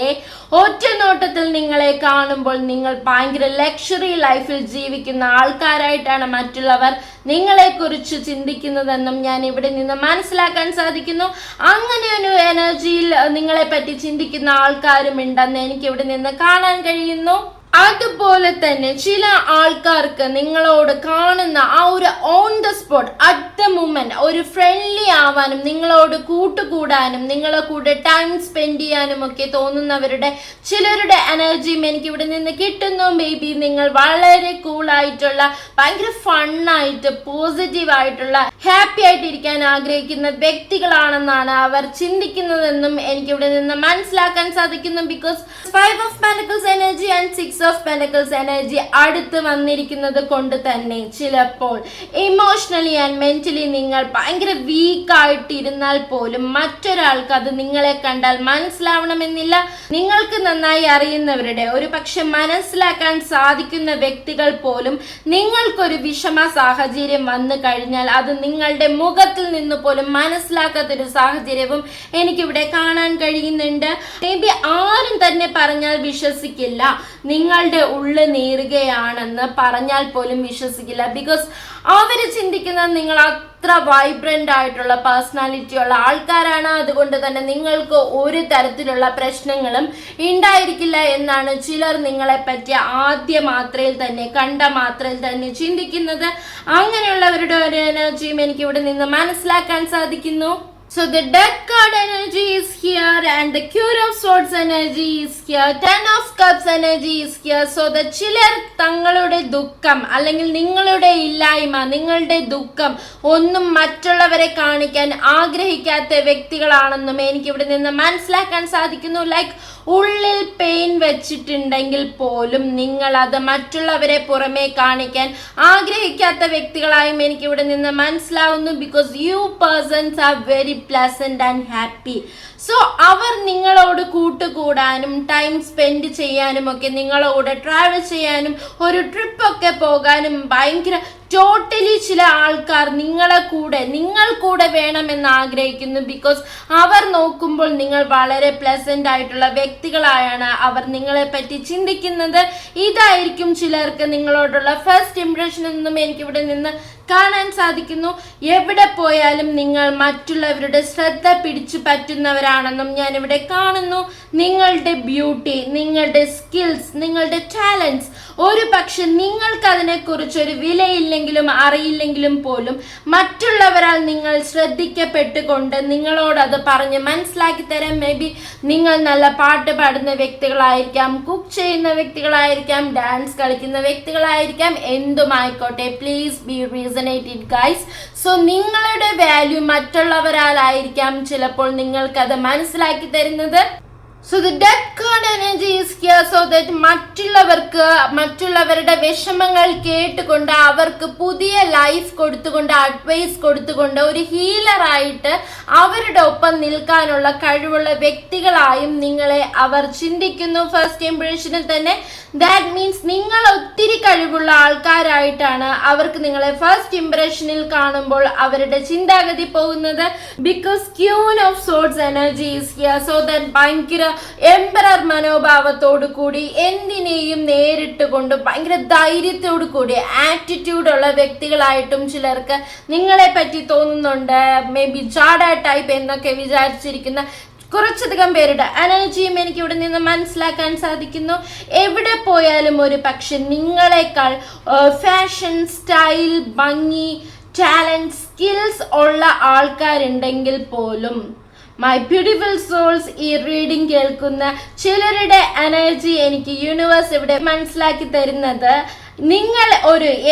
ഒറ്റ നോട്ടത്തിൽ നിങ്ങളെ കാണുമ്പോൾ നിങ്ങൾ ഭയങ്കര ലക്ഷറി ലൈഫിൽ ജീവിക്കുന്ന ആൾക്കാരായിട്ടാണ് മറ്റുള്ളവർ നിങ്ങളെ കുറിച്ച് ചിന്തിക്കുന്നതെന്നും ഞാൻ ഇവിടെ നിന്ന് മനസ്സിലാക്കാൻ സാധിക്കുന്നു. അങ്ങനെ ഒരു എനർജിയിൽ നിങ്ങളെ പറ്റി ചിന്തിക്കുന്ന ആൾക്കാരും ഉണ്ടെന്ന് എനിക്ക് ഇവിടെ നിന്ന് കാണാൻ കഴിയുന്നു. അതുപോലെ തന്നെ ചില ആൾക്കാർക്ക് നിങ്ങളോട് കാണുന്ന ആ ഒരു on the spot at the moment ഒരു ഫ്രണ്ട്ലി ആവാനും നിങ്ങളോട് കൂട്ടുകൂടാനും നിങ്ങളെ കൂടെ ടൈം സ്പെൻഡ് ചെയ്യാനും ഒക്കെ തോന്നുന്നവരുടെ ചിലരുടെ എനർജിയും എനിക്ക് ഇവിടെ നിന്ന് കിട്ടുന്നു. മേ ബി നിങ്ങൾ വളരെ കൂളായിട്ടുള്ള ഭയങ്കര ഫണ്ണായിട്ട് പോസിറ്റീവ് ആയിട്ടുള്ള ഹാപ്പി ആയിട്ടിരിക്കാൻ ആഗ്രഹിക്കുന്ന വ്യക്തികളാണെന്നാണ് അവർ ചിന്തിക്കുന്നതെന്നും എനിക്ക് ഇവിടെ നിന്ന് മനസ്സിലാക്കാൻ സാധിക്കുന്നു. Because 5 of pentacles energy and 6 of pentacles energy അടുത്ത് വന്നിരിക്കുന്നത് കൊണ്ട് തന്നെ ചിലപ്പോൾ ഇമോഷണലി ആൻഡ് മെന്റലി നിങ്ങൾ ഭയങ്കര വീക്ക് ആയിട്ടിരുന്നാൽ പോലും മറ്റൊരാൾക്ക് അത് നിങ്ങളെ കണ്ടാൽ മനസ്സിലാവണമെന്നില്ല. നിങ്ങൾക്ക് നന്നായി അറിയുന്നവരുടെ ഒരു പക്ഷെ മനസ്സിലാക്കാൻ സാധിക്കുന്ന വ്യക്തികൾ പോലും നിങ്ങൾക്കൊരു വിഷമ സാഹചര്യം വന്നു കഴിഞ്ഞാൽ അത് നിങ്ങളുടെ മുഖത്തിൽ നിന്ന് പോലും മനസ്സിലാക്കാത്തൊരു സാഹചര്യവും എനിക്കിവിടെ കാണാൻ കഴിയുന്നുണ്ട്. മേ ബി ആരും തന്നെ പറഞ്ഞാൽ വിശ്വസിക്കില്ല, നിങ്ങളുടെ ഉള്ളു നീറുകയാണെന്ന് പറഞ്ഞാൽ പോലും വിശ്വസിക്കില്ല. ബിക്കോസ് അവര് ചിന്തിക്കുന്നത് നിങ്ങൾ അത്ര വൈബ്രന്റ് ആയിട്ടുള്ള പേഴ്സണാലിറ്റി ഉള്ള ആൾക്കാരാണ്. അതുകൊണ്ട് തന്നെ നിങ്ങൾക്ക് ഒരു തരത്തിലുള്ള പ്രശ്നങ്ങളും ഉണ്ടായിരിക്കില്ല എന്നാണ് ചിലർ നിങ്ങളെ പറ്റി ആദ്യ മാത്രയിൽ തന്നെ കണ്ട മാത്രയിൽ തന്നെ ചിന്തിക്കുന്നത്. അങ്ങനെയുള്ളവരുടെ ഒരു എനർജിയും എനിക്ക് ഇവിടെ നിന്ന് മനസ്സിലാക്കാൻ സാധിക്കുന്നു. So the death card energy is here and the Cure of Swords energy is here. 10 of Cups energy is here. So the ചിലർ തങ്ങളുടെ ദുഃഖം അല്ലെങ്കിൽ നിങ്ങളുടെ ഇല്ലായ്മ, നിങ്ങളുടെ ദുഃഖം ഒന്നും മറ്റുള്ളവരെ കാണിക്കാൻ ആഗ്രഹിക്കാത്ത വ്യക്തികളാണെന്നും എനിക്ക് ഇവിടെ നിന്ന് മനസ്സിലാക്കാൻ സാധിക്കുന്നു. ലൈക്ക് ഉള്ളിൽ പെയിൻ വെച്ചിട്ടുണ്ടെങ്കിൽ പോലും നിങ്ങൾ അത് മറ്റുള്ളവരെ പുറമേ കാണിക്കാൻ ആഗ്രഹിക്കാത്ത വ്യക്തികളായും എനിക്ക് ഇവിടെ നിന്ന് മനസ്സിലാവുന്നു. Because you persons are very pleasant and happy. So അവർ നിങ്ങളോട് കൂട്ടുകൂടാനും ടൈം സ്പെൻഡ് ചെയ്യാനും ഒക്കെ, നിങ്ങളോട് ട്രാവൽ ചെയ്യാനും ഒരു ട്രിപ്പൊക്കെ പോകാനും ഭയങ്കര ടോട്ടലി ചില ആൾക്കാർ നിങ്ങൾ കൂടെ വേണമെന്ന് ആഗ്രഹിക്കുന്നു. ബിക്കോസ് അവർ നോക്കുമ്പോൾ നിങ്ങൾ വളരെ പ്ലസന്റ് ആയിട്ടുള്ള വ്യക്തികളായാണ് അവർ നിങ്ങളെ പറ്റി ചിന്തിക്കുന്നത്. ഇതായിരിക്കും ചിലർക്ക് നിങ്ങളോടുള്ള ഫസ്റ്റ് ഇംപ്രഷൻ എന്നും എനിക്കിവിടെ നിന്ന് കാണാൻ സാധിക്കുന്നു. എവിടെ പോയാലും നിങ്ങൾ മറ്റുള്ളവരുടെ ശ്രദ്ധ പിടിച്ചു പറ്റുന്നവരാണെന്നും ഞാനിവിടെ കാണുന്നു. നിങ്ങളുടെ ബ്യൂട്ടി, നിങ്ങളുടെ സ്കിൽസ്, നിങ്ങളുടെ ടാലൻസ്, ഒരു പക്ഷെ നിങ്ങൾക്ക് അതിനെക്കുറിച്ചൊരു വിലയില്ലെങ്കിലും അറിയില്ലെങ്കിലും പോലും മറ്റുള്ളവരാൽ നിങ്ങൾ ശ്രദ്ധിക്കപ്പെട്ടുകൊണ്ട് നിങ്ങളോട് അത് പറഞ്ഞ് മനസ്സിലാക്കി തരാം. മേ ബി നിങ്ങൾ നല്ല പാട്ട് പാടുന്ന വ്യക്തികളായിരിക്കാം, കുക്ക് ചെയ്യുന്ന വ്യക്തികളായിരിക്കാം, ഡാൻസ് കളിക്കുന്ന വ്യക്തികളായിരിക്കാം, എന്തുമായിക്കോട്ടെ. Please be resonated guys. So നിങ്ങളുടെ വാല്യൂ മറ്റുള്ളവരാലായിരിക്കാം ചിലപ്പോൾ നിങ്ങൾക്കത് മനസ്സിലാക്കി തരുന്നത്. So the death card energy is here so that മറ്റുള്ളവരുടെ വിഷമങ്ങൾ കേട്ടുകൊണ്ട് അവർക്ക് പുതിയ ലൈഫ് കൊടുത്തുകൊണ്ട് അഡ്വൈസ് കൊടുത്തുകൊണ്ട് ഒരു ഹീലറായിട്ട് അവരുടെ ഒപ്പം നിൽക്കാനുള്ള കഴിവുള്ള വ്യക്തികളായും നിങ്ങളെ അവർ ചിന്തിക്കുന്നു ഫസ്റ്റ് ഇംപ്രഷനിൽ തന്നെ. ദാറ്റ് മീൻസ് നിങ്ങൾ ഒത്തിരി കഴിവുള്ള ആൾക്കാരായിട്ടാണ് അവർക്ക് നിങ്ങളെ ഫസ്റ്റ് ഇംപ്രഷനിൽ കാണുമ്പോൾ അവരുടെ ചിന്താഗതി പോകുന്നത്. Because queen of swords energy is here so that ഭയങ്കര എംപറർ മനോഭാവത്തോടു കൂടി എന്തിനേയും നേരിട്ട് കൊണ്ട് ഭയങ്കര ധൈര്യത്തോടു കൂടി ആറ്റിറ്റ്യൂഡ് ഉള്ള വ്യക്തികളായിട്ടും ചിലർക്ക് നിങ്ങളെ പറ്റി തോന്നുന്നുണ്ട്. മേ ബി ജാഡ ടൈപ്പ് എന്നൊക്കെ വിചാരിച്ചിരിക്കുന്ന കുറച്ചധികം പേരുടെ എനർജിയും എനിക്ക് ഇവിടെ നിന്ന് മനസ്സിലാക്കാൻ സാധിക്കുന്നു. എവിടെ പോയാലും ഒരു പക്ഷെ നിങ്ങളെക്കാൾ ഫാഷൻ, സ്റ്റൈൽ, ഭംഗി, ടാലന്റ്, സ്കിൽസ് ഉള്ള ആൾക്കാരുണ്ടെങ്കിൽ പോലും മൈ ബ്യൂട്ടിഫുൾ സോൾസ്, ഈ റീഡിംഗ് കേൾക്കുന്ന ചിലരുടെ എനർജി എനിക്ക് യൂണിവേഴ്സ് ഇവിടെ മനസ്സിലാക്കി തരുന്നത്, നിങ്ങൾ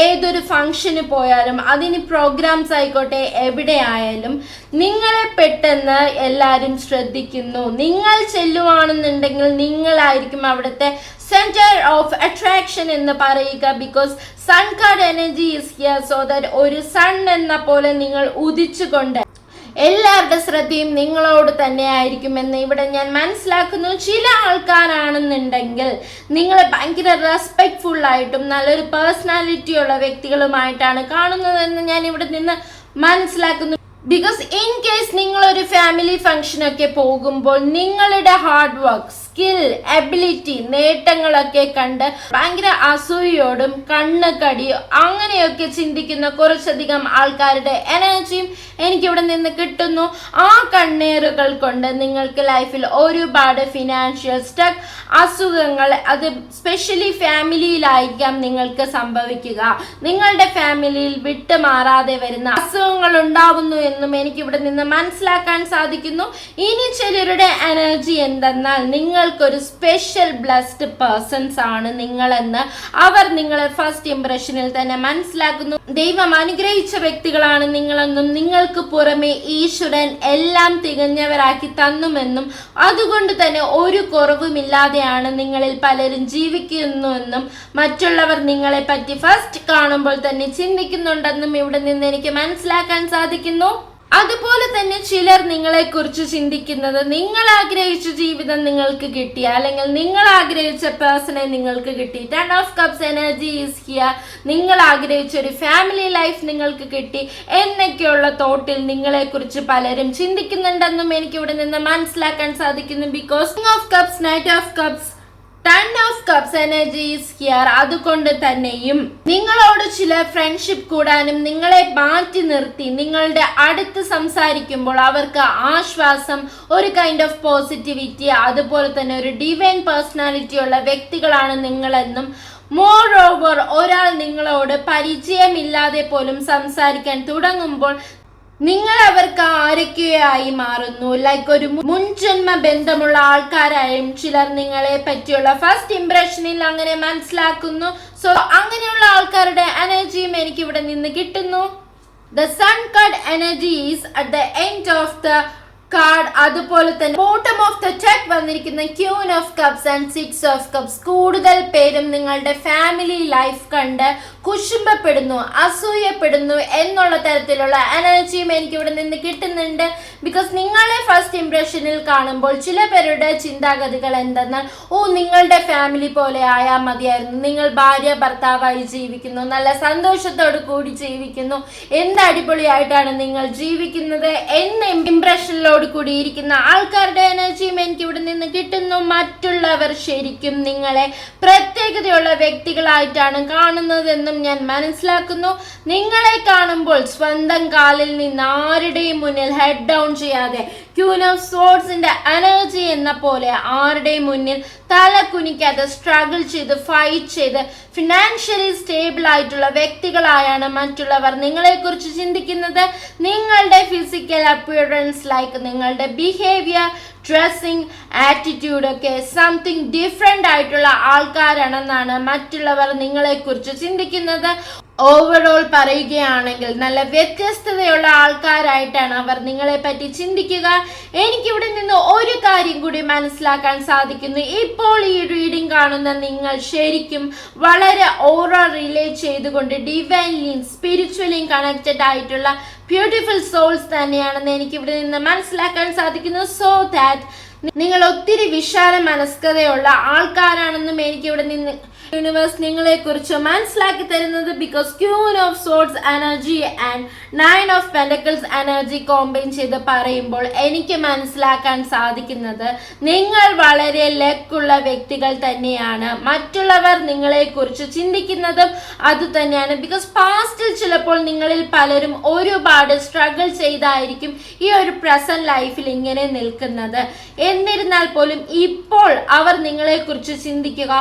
ഏതൊരു ഫംഗ്ഷന് പോയാലും അതിന് പ്രോഗ്രാംസ് ആയിക്കോട്ടെ എവിടെ ആയാലും നിങ്ങളെ പെട്ടെന്ന് എല്ലാവരും ശ്രദ്ധിക്കുന്നു. നിങ്ങൾ ചെല്ലുവാണെന്നുണ്ടെങ്കിൽ നിങ്ങളായിരിക്കും അവിടുത്തെ സെന്റർ ഓഫ് അട്രാക്ഷൻ എന്ന് പറയുക. Because sun card energy is here so that ഒരു സൺ എന്ന പോലെ നിങ്ങൾ ഉദിച്ചുകൊണ്ട് എല്ലാവരുടെ ശ്രദ്ധയും നിങ്ങളോട് തന്നെ ആയിരിക്കുമെന്ന് ഇവിടെ ഞാൻ മനസ്സിലാക്കുന്നു. ചില ആൾക്കാരാണെന്നുണ്ടെങ്കിൽ നിങ്ങളെ ഭയങ്കര റെസ്പെക്ട്ഫുൾ ആയിട്ടും നല്ലൊരു പേഴ്സണാലിറ്റി ഉള്ള വ്യക്തികളുമായിട്ടാണ് കാണുന്നതെന്ന് ഞാൻ ഇവിടെ നിന്ന് മനസ്സിലാക്കുന്നു. ബിക്കോസ് ഇൻ കേസ് നിങ്ങളൊരു ഫാമിലി ഫംഗ്ഷനൊക്കെ പോകുമ്പോൾ നിങ്ങളുടെ ഹാർഡ് വർക്ക്, സ്കിൽ, എബിലിറ്റി, നേട്ടങ്ങളൊക്കെ കണ്ട് ഭയങ്കര അസൂയോടും കണ്ണുകടിയോ അങ്ങനെയൊക്കെ ചിന്തിക്കുന്ന കുറച്ചധികം ആൾക്കാരുടെ എനർജിയും എനിക്കിവിടെ നിന്ന് കിട്ടുന്നു. ആ കണ്ണേറുകൾ കൊണ്ട് നിങ്ങൾക്ക് ലൈഫിൽ ഒരുപാട് ഫിനാൻഷ്യൽ സ്റ്റക്ക്, അസുഖങ്ങൾ, അത് സ്പെഷ്യലി ഫാമിലിയിലായിരിക്കാം നിങ്ങൾക്ക് സംഭവിക്കുക. നിങ്ങളുടെ ഫാമിലിയിൽ വിട്ടുമാറാതെ വരുന്ന അസുഖങ്ങൾ ഉണ്ടാവുന്നു എന്നും എനിക്കിവിടെ നിന്ന് മനസ്സിലാക്കാൻ സാധിക്കുന്നു. ഇനി ചിലരുടെ എനർജി എന്തെന്നാൽ നിങ്ങൾക്കൊരു സ്പെഷ്യൽ ബ്ലെസ്ഡ് പേഴ്സൺസ് ആണ് നിങ്ങളെന്ന് അവർ നിങ്ങളെ ഫസ്റ്റ് ഇംപ്രഷനിൽ തന്നെ മനസ്സിലാക്കുന്നു. ദൈവം അനുഗ്രഹിച്ച വ്യക്തികളാണ് നിങ്ങളെന്നും നിങ്ങൾക്ക് പുറമെ ഈശ്വരൻ എല്ലാം തികഞ്ഞവരാക്കി തന്നുമെന്നും അതുകൊണ്ട് തന്നെ ഒരു കുറവുമില്ലാതെയാണ് നിങ്ങളിൽ പലരും ജീവിക്കുന്നുവെന്നും മറ്റുള്ളവർ നിങ്ങളെ പറ്റി ഫസ്റ്റ് കാണുമ്പോൾ തന്നെ ചിന്തിക്കുന്നുണ്ടെന്നും ഇവിടെ നിന്ന് എനിക്ക് മനസ്സിലാക്കാൻ സാധിക്കുന്നു. അതുപോലെ തന്നെ ചിലർ നിങ്ങളെ കുറിച്ച് ചിന്തിക്കുന്നത്, നിങ്ങൾ ആഗ്രഹിച്ച ജീവിതം നിങ്ങൾക്ക് കിട്ടി, അല്ലെങ്കിൽ നിങ്ങൾ ആഗ്രഹിച്ച പേഴ്സണെ നിങ്ങൾക്ക് കിട്ടി. 10 of Cups energy is here. നിങ്ങൾ ആഗ്രഹിച്ച ഒരു ഫാമിലി ലൈഫ് നിങ്ങൾക്ക് കിട്ടി എന്നൊക്കെയുള്ള തോട്ടിൽ നിങ്ങളെ കുറിച്ച് പലരും ചിന്തിക്കുന്നുണ്ടെന്നും എനിക്ക് ഇവിടെ നിന്ന് മനസ്സിലാക്കാൻ സാധിക്കുന്നു. Because King of Cups, Knight of Cups, 10 of Cups energy is here. അതുകൊണ്ട് തന്നെയും നിങ്ങളോട് ചില ഫ്രണ്ട്ഷിപ്പ് കൂടാനും നിങ്ങളെ മാറ്റി നിർത്തി നിങ്ങളുടെ അടുത്ത് സംസാരിക്കുമ്പോൾ അവർക്ക് ആശ്വാസം, ഒരു കൈൻഡ് ഓഫ് പോസിറ്റിവിറ്റി, അതുപോലെ തന്നെ ഒരു ഡിവൈൻ പേഴ്സണാലിറ്റി ഉള്ള വ്യക്തികളാണ് നിങ്ങളെന്നും, മോർ ഓവർ ഒരാൾ നിങ്ങളോട് പരിചയമില്ലാതെ പോലും സംസാരിക്കാൻ തുടങ്ങുമ്പോൾ നിങ്ങൾ അവർക്ക് ആരൊക്കെയായി മാറുന്നു. ലൈക്ക് ഒരു മുൻജന്മ ബന്ധമുള്ള ആൾക്കാരായും ചിലർ നിങ്ങളെ പറ്റിയുള്ള ഫസ്റ്റ് ഇംപ്രഷനിൽ അങ്ങനെ മനസ്സിലാക്കുന്നു. സോ അങ്ങനെയുള്ള ആൾക്കാരുടെ എനർജിയും എനിക്ക് ഇവിടെ നിന്ന് കിട്ടുന്നു. The sun card energy is at the end of the card. അതുപോലെ തന്നെ ബോട്ടം ഓഫ് ദ ഡെക്ക് വന്നിരിക്കുന്ന queen of cups and 6 of Cups. കൂടുതൽ പേരും നിങ്ങളുടെ ഫാമിലി ലൈഫ് കണ്ട് കുശുമ്പപ്പെടുന്നു, അസൂയപ്പെടുന്നു എന്നുള്ള തരത്തിലുള്ള എനർജിയും എനിക്ക് ഇവിടെ നിന്ന് കിട്ടുന്നുണ്ട്. ബിക്കോസ് നിങ്ങളെ ഫസ്റ്റ് ഇംപ്രഷനിൽ കാണുമ്പോൾ ചില പേരുടെ ചിന്താഗതികൾ എന്തെന്നാൽ, നിങ്ങളുടെ ഫാമിലി പോലെ ആയാൽ മതിയായിരുന്നു, നിങ്ങൾ ഭാര്യ ഭർത്താവായി ജീവിക്കുന്നു, നല്ല സന്തോഷത്തോടു കൂടി ജീവിക്കുന്നു, എന്ത് അടിപൊളിയായിട്ടാണ് നിങ്ങൾ ജീവിക്കുന്നത് എന്ന ഇംപ്രഷനിലോട് കൂടി ഇരിക്കുന്ന ആൾക്കാരുടെ എനർജിയും എനിക്ക് ഇവിടെ നിന്ന് കിട്ടുന്നു. മറ്റുള്ളവർ ശരിക്കും നിങ്ങളെ പ്രത്യേകതയുള്ള വ്യക്തികളായിട്ടാണ് കാണുന്നതെന്നും ഞാൻ മനസ്സിലാക്കുന്നു. നിങ്ങളെ കാണുമ്പോൾ സ്വന്തം കാലിൽ നിന്ന് ആരുടെയും മുന്നിൽ ഹെഡ് ഡൗൺ ചെയ്യാതെ ക്യൂൻ ഓഫ് സോർഡ്സിന്റെ എനർജി എന്ന പോലെ ആരുടെയും മുന്നിൽ തല കുനിക്കാതെ സ്ട്രഗിൾ ചെയ്ത് ഫൈറ്റ് ചെയ്ത് ഫിനാൻഷ്യലി സ്റ്റേബിൾ ആയിട്ടുള്ള വ്യക്തികളായാണ് മറ്റുള്ളവർ നിങ്ങളെ കുറിച്ച് ചിന്തിക്കുന്നത്. നിങ്ങളുടെ ഫിസിക്കൽ അപ്പിയറൻസ് ലൈക്ക് നിങ്ങളുടെ ബിഹേവിയർ, ഡ്രസ്സിങ്, ആറ്റിറ്റ്യൂഡ് ഒക്കെ സംതിങ് ഡിഫറെൻ്റ് ആയിട്ടുള്ള ആൾക്കാരാണെന്നാണ് മറ്റുള്ളവർ നിങ്ങളെ കുറിച്ച് ചിന്തിക്കുന്നത്. ഓവറോൾ പറയുകയാണെങ്കിൽ നല്ല വ്യത്യസ്തതയുള്ള ആൾക്കാരായിട്ടാണ് അവർ നിങ്ങളെ പറ്റി ചിന്തിക്കുക. എനിക്കിവിടെ നിന്ന് ഒരു കാര്യം കൂടി മനസ്സിലാക്കാൻ സാധിക്കുന്നു. ഇപ്പോൾ ഈ റീഡിംഗ് കാണുന്ന നിങ്ങൾ ശരിക്കും വളരെ ഓറ റിലേറ്റ് ചെയ്തുകൊണ്ട് ഡിവൈൻലിയും സ്പിരിച്വലിയും കണക്റ്റഡ് ആയിട്ടുള്ള ബ്യൂട്ടിഫുൾ സോൾസ് തന്നെയാണെന്ന് എനിക്കിവിടെ നിന്ന് മനസ്സിലാക്കാൻ സാധിക്കുന്നു. സോ ദാറ്റ് നിങ്ങൾ ഒത്തിരി വിശാല മനസ്കതയുള്ള ആൾക്കാരാണെന്നും എനിക്കിവിടെ നിന്ന് യൂണിവേഴ്സ് നിങ്ങളെ കുറിച്ച് മനസ്സിലാക്കി തരുന്നത്. Because queen of swords energy and 9 of pentacles energy combine ചെയ്ത് പറയുമ്പോൾ എനിക്ക് മനസ്സിലാക്കാൻ സാധിക്കുന്നത് നിങ്ങൾ വളരെ ലക്കുള്ള വ്യക്തികൾ തന്നെയാണ്. മറ്റുള്ളവർ നിങ്ങളെ കുറിച്ച് ചിന്തിക്കുന്നതും അതുതന്നെയാണ്. ബിക്കോസ് പാസ്റ്റിൽ ചിലപ്പോൾ നിങ്ങളിൽ പലരും ഒരുപാട് സ്ട്രഗിൾ ചെയ്തായിരിക്കും ഈ ഒരു പ്രസന്റ് ലൈഫിൽ ഇങ്ങനെ നിൽക്കുന്നത്. എന്നിരുന്നാൽ പോലും ഇപ്പോൾ അവർ നിങ്ങളെ കുറിച്ച് ചിന്തിക്കുക,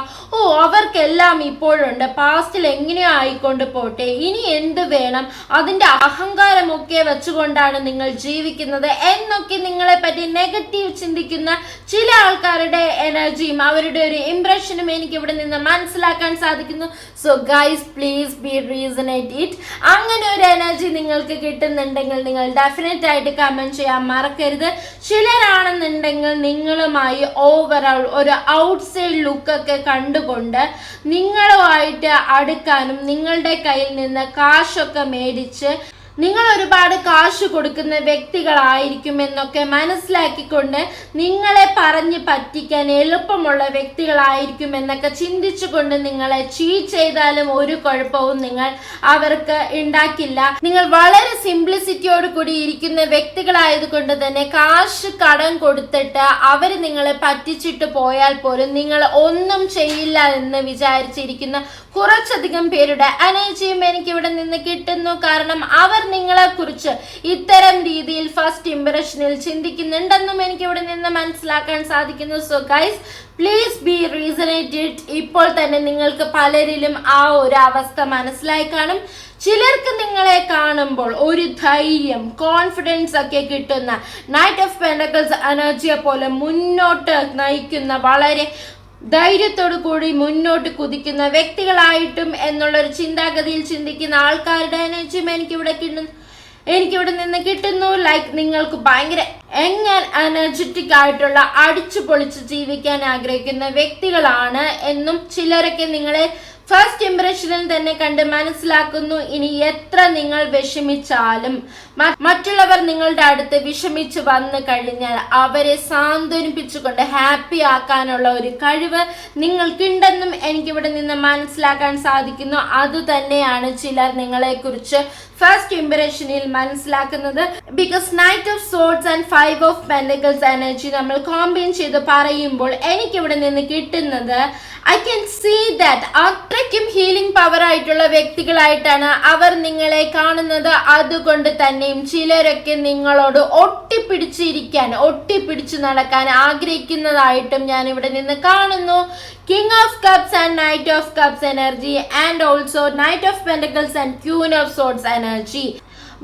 അവർക്കെല്ലാം ഇപ്പോഴുണ്ട്, പാസ്റ്റിൽ എങ്ങനെയോ ആയിക്കൊണ്ട് പോട്ടെ, ഇനി എന്ത് വേണം, അതിന്റെ അഹങ്കാരമൊക്കെ വെച്ചുകൊണ്ടാണ് നിങ്ങൾ ജീവിക്കുന്നത് എന്നൊക്കെ നിങ്ങളെ പറ്റി നെഗറ്റീവ് ചിന്തിക്കുന്ന ചില ആൾക്കാരുടെ എനർജിയും അവരുടെ ഒരു ഇംപ്രഷനും എനിക്ക് ഇവിടെ നിന്ന് മനസ്സിലാക്കാൻ സാധിക്കുന്നു. So guys please B resonate it. അങ്ങനെ ഒരു എനർജി നിങ്ങൾക്ക് കിട്ടുന്നുണ്ടെങ്കിൽ നിങ്ങൾ ഡെഫിനറ്റ് ആയിട്ട് കമന്റ് ചെയ്യാൻ മറക്കരുത്. ചിലരാണെന്നുണ്ടെങ്കിൽ നിങ്ങളുമായി ഓവറോൾ ഒരു ഔട്ട്സൈഡ് ലുക്കൊക്കെ കണ്ടുകൊണ്ട് നിങ്ങളുമായിട്ട് അടുക്കാനും നിങ്ങളുടെ കയ്യിൽ നിന്ന് കാശൊക്കെ മേടിച്ച് നിങ്ങൾ ഒരുപാട് കാശ് കൊടുക്കുന്ന വ്യക്തികളായിരിക്കും എന്നൊക്കെ മനസ്സിലാക്കിക്കൊണ്ട് നിങ്ങളെ പറഞ്ഞ് പറ്റിക്കാൻ എളുപ്പമുള്ള വ്യക്തികളായിരിക്കും എന്നൊക്കെ ചിന്തിച്ചുകൊണ്ട് നിങ്ങളെ ചീറ്റ് ചെയ്താലും ഒരു കുഴപ്പവും നിങ്ങൾ അവർക്ക് ഉണ്ടാക്കില്ല. നിങ്ങൾ വളരെ സിംപ്ലിസിറ്റിയോട് കൂടി ഇരിക്കുന്ന വ്യക്തികളായതുകൊണ്ട് തന്നെ കാശ് കടം കൊടുത്തിട്ട് അവർ നിങ്ങളെ പറ്റിച്ചിട്ട് പോയാൽ പോലും നിങ്ങൾ ഒന്നും ചെയ്യില്ല എന്ന് വിചാരിച്ചിരിക്കുന്ന കുറച്ചധികം പേരുടെ എനർജിയും എനിക്ക് ഇവിടെ നിന്ന് കിട്ടുന്നു. കാരണം അവർ നിങ്ങളെ കുറിച്ച് ഇത്തരം രീതിയിൽ ഫസ്റ്റ് ഇംപ്രഷനിൽ ചിന്തിക്കുന്നുണ്ടെന്നും എനിക്ക് ഇവിടെ നിന്ന് മനസ്സിലാക്കാൻ സാധിക്കുന്നു. So guys please be resonated. ഇപ്പോൾ തന്നെ നിങ്ങൾക്ക് പലരിലും ആ ഒരു അവസ്ഥ മനസ്സിലായി കാണും. ചിലർക്ക് നിങ്ങളെ കാണുമ്പോൾ ഒരു ധൈര്യം, കോൺഫിഡൻസ് ഒക്കെ കിട്ടുന്ന നൈറ്റ് ഓഫ് പെന്റക്കിൾസ് എനർജിയെ പോലെ മുന്നോട്ട് നയിക്കുന്ന വളരെ ധൈര്യത്തോടു കൂടി മുന്നോട്ട് കുതിക്കുന്ന വ്യക്തികളായിട്ടും എന്നുള്ളൊരു ചിന്താഗതിയിൽ ചിന്തിക്കുന്ന ആൾക്കാരുടെ എനർജിയും എനിക്കിവിടെ നിന്ന് കിട്ടുന്നു. ലൈക്ക് നിങ്ങൾക്ക് ഭയങ്കര എനർജറ്റിക് ആയിട്ടുള്ള അടിച്ചു പൊളിച്ച് ജീവിക്കാൻ ആഗ്രഹിക്കുന്ന വ്യക്തികളാണ് എന്നും ചിലരൊക്കെ നിങ്ങളെ ഫസ്റ്റ് ഇംപ്രഷനിൽ തന്നെ കണ്ട് മനസ്സിലാക്കുന്നു. ഇനി എത്ര നിങ്ങൾ വിഷമിച്ചാലും മറ്റുള്ളവർ നിങ്ങളുടെ അടുത്ത് വിഷമിച്ച് വന്നു കഴിഞ്ഞാൽ അവരെ സാന്ത്വനിപ്പിച്ചുകൊണ്ട് ഹാപ്പി ആക്കാനുള്ള ഒരു കഴിവ് നിങ്ങൾക്കുണ്ടെന്നും എനിക്കിവിടെ നിന്ന് മനസ്സിലാക്കാൻ സാധിക്കുന്നു. അതുതന്നെയാണ് ചിലർ നിങ്ങളെ കുറിച്ച് ഫസ്റ്റ് ഇംപ്രഷനിൽ മനസ്സിലാക്കുന്നത്. Because knight of swords and 5 of pentacles energy നമ്മൾ കോമ്പൈൻ ചെയ്ത് പറയുമ്പോൾ എനിക്കിവിടെ നിന്ന് കിട്ടുന്നത് ഐ ക്യാൻ സീ ദാറ്റ് അത്രയ്ക്കും ഹീലിംഗ് പവർ ആയിട്ടുള്ള വ്യക്തികളായിട്ടാണ് അവർ നിങ്ങളെ കാണുന്നത്. അതുകൊണ്ട് തന്നെയും ചിലരൊക്കെ നിങ്ങളോട് ഒട്ടിപ്പിടിച്ചു നടക്കാൻ ആഗ്രഹിക്കുന്നതായിട്ടും ഞാൻ ഇവിടെ നിന്ന് കാണുന്നു. King of cups and night of cups energy and also knight of pentacles and queen of swords energy.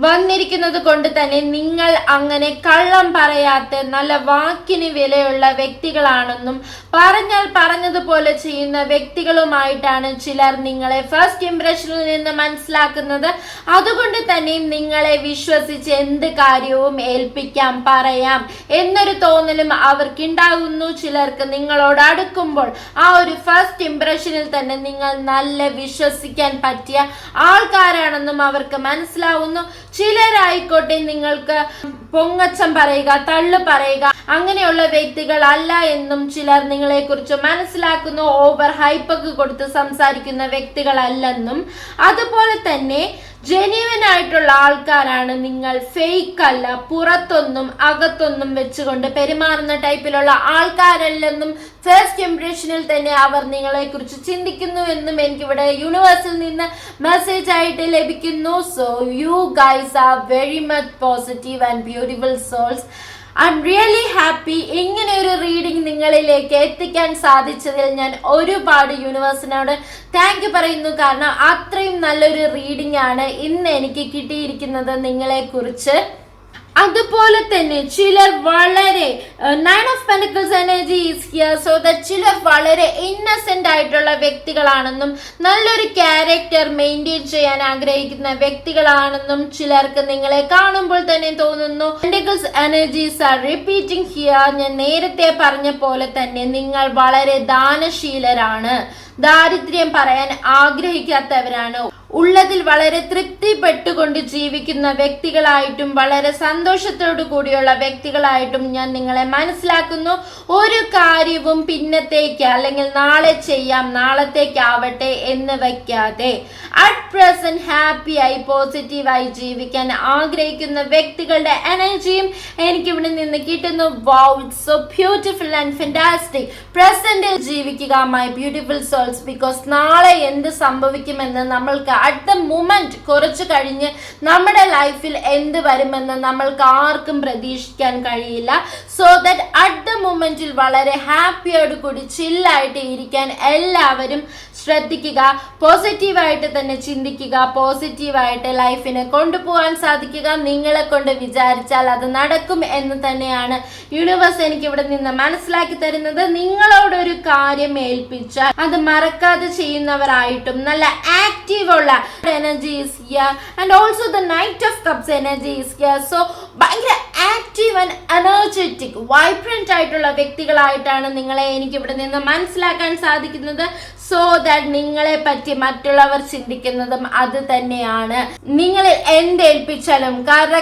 വന്നിരിക്കുന്നത് കൊണ്ട് തന്നെ നിങ്ങൾ അങ്ങനെ കള്ളം പറയാത്ത നല്ല വാക്കിന് വിലയുള്ള വ്യക്തികളാണെന്നും പറഞ്ഞാൽ പറഞ്ഞതുപോലെ ചെയ്യുന്ന വ്യക്തികളുമായിട്ടാണ് ചിലർ നിങ്ങളെ ഫസ്റ്റ് ഇംപ്രഷനിൽ നിന്ന് മനസ്സിലാക്കുന്നത്. അതുകൊണ്ട് തന്നെ നിങ്ങളെ വിശ്വസിച്ച് എന്ത് കാര്യവും ഏൽപ്പിക്കാം, പറയാം എന്നൊരു തോന്നലും അവർക്കുണ്ടാകുന്നു. ചിലർക്ക് നിങ്ങളോട് അടുക്കുമ്പോൾ ആ ഒരു ഫസ്റ്റ് ഇംപ്രഷനിൽ തന്നെ നിങ്ങൾ നല്ല വിശ്വസിക്കാൻ പറ്റിയ ആൾക്കാരാണെന്നും അവർക്ക് മനസ്സിലാവുന്നു. ചിലരായിക്കോട്ടെ നിങ്ങൾക്ക് പൊങ്ങച്ചം പറയുക, തള്ളു പറയുക, അങ്ങനെയുള്ള വ്യക്തികൾ അല്ല എന്നും ചിലർ നിങ്ങളെ കുറിച്ച് മനസ്സിലാക്കുന്നു. ഓവർ ഹൈപ്പൊക്കെ കൊടുത്ത് സംസാരിക്കുന്ന വ്യക്തികളല്ലെന്നും അതുപോലെ തന്നെ ജെന്യുവൻ ആയിട്ടുള്ള ആൾക്കാരാണ് നിങ്ങൾ, ഫേക്ക് അല്ല, പുറത്തൊന്നും അകത്തൊന്നും വെച്ചുകൊണ്ട് പെരുമാറുന്ന ടൈപ്പിലുള്ള ആൾക്കാരല്ലെന്നും ഫസ്റ്റ് ഇംപ്രഷനിൽ തന്നെ അവർ നിങ്ങളെ കുറിച്ച് ചിന്തിക്കുന്നു എന്നും എനിക്കിവിടെ യൂണിവേഴ്സിൽ നിന്ന് മെസ്സേജ് ആയിട്ട് ലഭിക്കുന്നു. So you guys are very much positive and beautiful souls. I'm really happy. ഇങ്ങനെ ഒരു റീഡിംഗ് നിങ്ങളിലേക്ക് എത്തിക്കാൻ സാധിച്ചതിൽ ഞാൻ ഒരുപാട് യൂണിവേഴ്സിനോട് താങ്ക് യു പറയുന്നു. കാരണം അത്രയും നല്ലൊരു റീഡിംഗ് ആണ് ഇന്ന് എനിക്ക് കിട്ടിയിരിക്കുന്നത് നിങ്ങളെ കുറിച്ച്. അതുപോലെ തന്നെ ചിലർ വളരെ 9 of Pentacles energy is here, so that ചിലർ വളരെ ഇന്നസെന്റ് ആയിട്ടുള്ള വ്യക്തികളാണെന്നും നല്ലൊരു ക്യാരക്ടർ മെയിൻറ്റെയിൻ ചെയ്യാൻ ആഗ്രഹിക്കുന്ന വ്യക്തികളാണെന്നും ചിലർക്ക് നിങ്ങളെ കാണുമ്പോൾ തന്നെ തോന്നുന്നു. Pentacles energies are repeating here. ഞാൻ നേരത്തെ പറഞ്ഞ പോലെ തന്നെ നിങ്ങൾ വളരെ ദാനശീലരാണ്, ദാരിദ്ര്യം പറയാൻ ആഗ്രഹിക്കാത്തവരാണ്, ഉള്ളതിൽ വളരെ തൃപ്തിപ്പെട്ടുകൊണ്ട് ജീവിക്കുന്ന വ്യക്തികളായിട്ടും വളരെ സന്തോഷത്തോടു കൂടിയുള്ള വ്യക്തികളായിട്ടും ഞാൻ നിങ്ങളെ മനസ്സിലാക്കുന്നു. ഒരു കാര്യവും പിന്നത്തേക്ക് അല്ലെങ്കിൽ നാളെ ചെയ്യാം, നാളത്തേക്കാവട്ടെ എന്ന് വയ്ക്കാതെ അറ്റ് പ്രസന്റ് ഹാപ്പിയായി പോസിറ്റീവായി ജീവിക്കാൻ ആഗ്രഹിക്കുന്ന വ്യക്തികളുടെ എനർജിയും എനിക്കിവിടെ നിന്ന് കിട്ടുന്നു. Wow, it's so beautiful and fantastic. പ്രസന്റിൽ ജീവിക്കുക മൈ ബ്യൂട്ടിഫുൾ സോൾസ്. ബിക്കോസ് നാളെ എന്ത് സംഭവിക്കുമെന്ന് നമ്മൾക്ക് അറ്റ് ദ മൊമെന്റ്, കുറച്ച് കഴിഞ്ഞ് നമ്മുടെ ലൈഫിൽ എന്ത് വരുമെന്ന് നമ്മൾക്ക് ആർക്കും പ്രതീക്ഷിക്കാൻ കഴിയില്ല. സോ ദാറ്റ് അറ്റ് ദ മൊമെന്റിൽ വളരെ ഹാപ്പിയോട് കൂടി ചില്ലായിട്ട് ഇരിക്കാൻ എല്ലാവരും ശ്രദ്ധിക്കുക. പോസിറ്റീവായിട്ട് തന്നെ ചിന്തിക്കുക, പോസിറ്റീവായിട്ട് ലൈഫിനെ കൊണ്ടുപോകാൻ സാധിക്കുക. നിങ്ങളെ കൊണ്ട് വിചാരിച്ചാൽ അത് നടക്കും എന്ന് തന്നെയാണ് യൂണിവേഴ്സ് എനിക്ക് ഇവിടെ നിന്ന് മനസ്സിലാക്കി തരുന്നത്. നിങ്ങളോടൊരു കാര്യം ഏൽപ്പിച്ചാൽ അത് മറക്കാതെ ചെയ്യുന്നവരായിട്ടും നല്ല ആക്റ്റീവ് ഉള്ള energy is here. And also the knight of cups energy is here. So ഭയങ്കര ആക്റ്റീവ് ആൻഡ് എനർജറ്റിക് വൈബ്രന്റ് ആയിട്ടുള്ള വ്യക്തികളായിട്ടാണ് നിങ്ങളെ എനിക്ക് ഇവിടെ നിന്ന് മനസ്സിലാക്കാൻ സാധിക്കുന്നത്. സോ ദാറ്റ് നിങ്ങളെ പറ്റി മറ്റുള്ളവർ ചിന്തിക്കുന്നതും അത് തന്നെയാണ്. നിങ്ങളിൽ എന്തേൽപ്പിച്ചാലും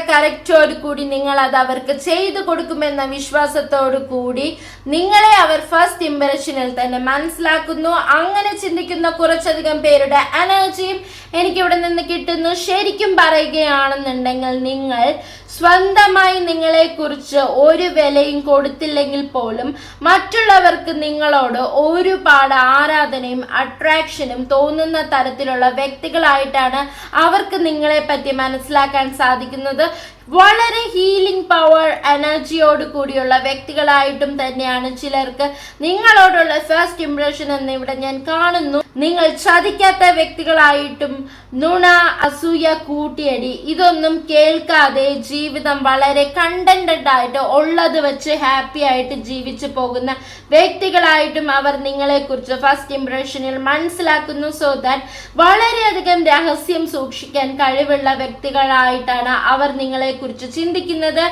കറക്റ്റോട് കൂടി നിങ്ങൾ അത് അവർക്ക് ചെയ്തു കൊടുക്കുമെന്ന വിശ്വാസത്തോടു കൂടി നിങ്ങളെ അവർ ഫസ്റ്റ് ഇംപ്രഷനിൽ തന്നെ മനസ്സിലാക്കുന്നു. അങ്ങനെ ചിന്തിക്കുന്ന കുറച്ചധികം പേരുടെ എനർജിയും എനിക്കിവിടെ നിന്ന് കിട്ടുന്നു. ശരിക്കും പറയുകയാണെന്നുണ്ടെങ്കിൽ നിങ്ങൾ സ്വന്തമായി നിങ്ങളെ കുറിച്ച് ഒരു വിലയും കൊടുത്തില്ലെങ്കിൽ പോലും മറ്റുള്ളവർക്ക് നിങ്ങളോട് ഒരുപാട് ആരാധനയും അട്രാക്ഷനും തോന്നുന്ന തരത്തിലുള്ള വ്യക്തികളായിട്ടാണ് അവർക്ക് നിങ്ങളെ പറ്റി മനസ്സിലാക്കാൻ സാധിക്കുന്നത്. വളരെ ഹീലിംഗ് പവർ എനർജിയോട് കൂടിയുള്ള വ്യക്തികളായിട്ടും തന്നെയാണ് ചിലർക്ക് നിങ്ങളോടുള്ള ഫസ്റ്റ് ഇംപ്രഷൻ എന്ന് ഇവിടെ ഞാൻ കാണുന്നു. നിങ്ങൾ ചതിക്കാത്ത വ്യക്തികളായിട്ടും നുണ, അസൂയ, കൂട്ടിയടി ഇതൊന്നും കേൾക്കാതെ ജീവിതം വളരെ കണ്ടന്റഡ് ആയിട്ട് ഉള്ളത് വെച്ച് ഹാപ്പി ആയിട്ട് ജീവിച്ചു പോകുന്ന വ്യക്തികളായിട്ടും അവർ നിങ്ങളെ കുറിച്ച് ഫസ്റ്റ് ഇംപ്രഷനിൽ മനസ്സിലാക്കുന്നു. സോ ദാറ്റ് വളരെയധികം രഹസ്യം സൂക്ഷിക്കാൻ കഴിവുള്ള വ്യക്തികളായിട്ടാണ് അവർ നിങ്ങളെ കുറിച്ച് ചിന്തിക്കുന്നത്.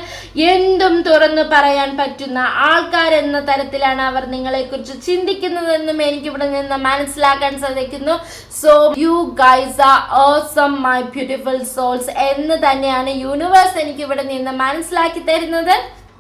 എന്തും തുറന്നു പറയാൻ പറ്റുന്ന ആൾക്കാരെന്ന തരത്തിലാണ് അവർ നിങ്ങളെ കുറിച്ച് ചിന്തിക്കുന്നതെന്നും എനിക്കിവിടെ നിന്ന് മനസ്സിലാക്കാൻ സാധിക്കുന്നു. So you guys are awesome my beautiful souls എന്ന് തന്നെയാണ് യൂണിവേഴ്സ് എനിക്ക് ഇവിടെ നിന്ന് മനസ്സിലാക്കി തരുന്നത്.